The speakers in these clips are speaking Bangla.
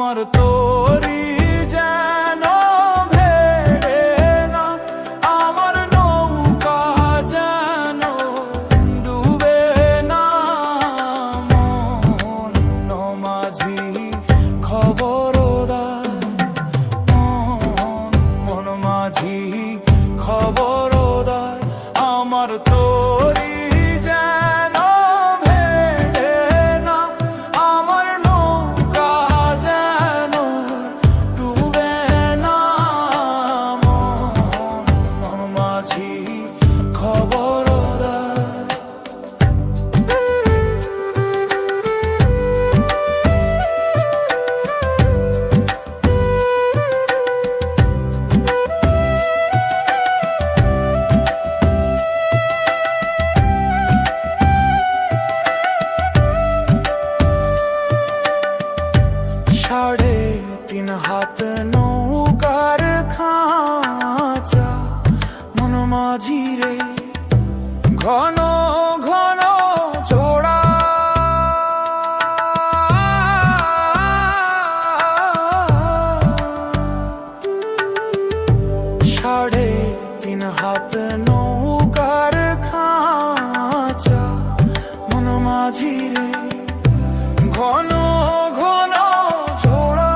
আমার তোরি যেন ভেড়ে না, আমার নৌকা যেন ডুবে না। মন মাঝি খবরদার, মন মাঝি খবরদার, আমার তোরি যেন ভেড়ে না, আমার নৌকা যেন ডুবে না। মন মাঝি খবরদার। সাড়ে তিন হাত নৌকার খাঁচা, মন মাঝি রে ঘন ঘন জোড়া। সাড়ে তিন হাত নৌকার খাঁচা, মন মাঝি রে ঘন ঘন জোড়া।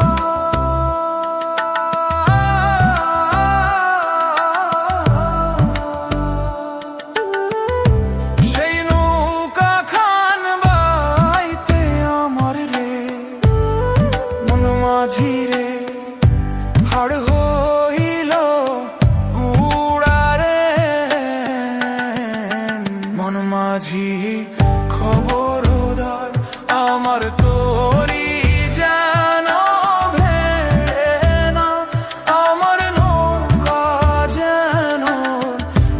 সেই নৌকা খান বাইতে আমার রে মন মাঝি রে হাড় হইল গুড়া রে। মন মাঝি খবরদার, আমার তোরি যেন ভেড়ে না, আমার নৌকা যেন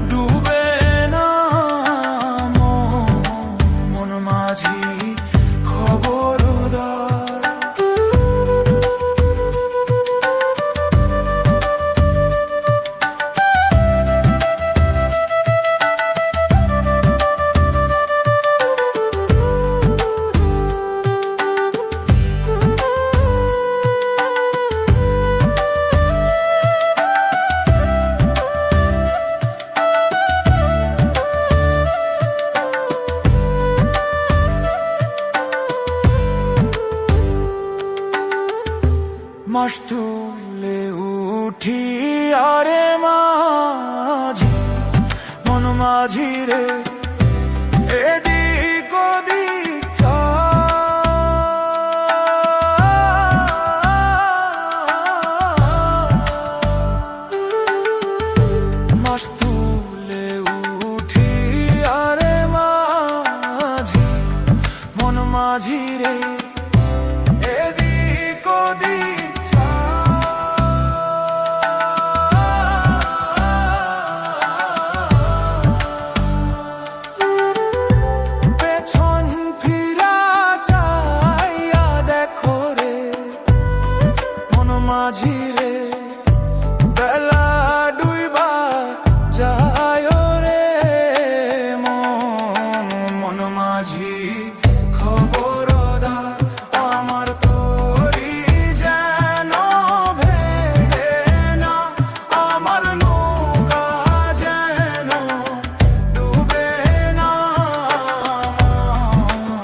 ডুবে না। মন মাঝি খবরদার। মাস তুলে উঠি আরে মাঝি, মন মাঝি রে এদিক ওদিক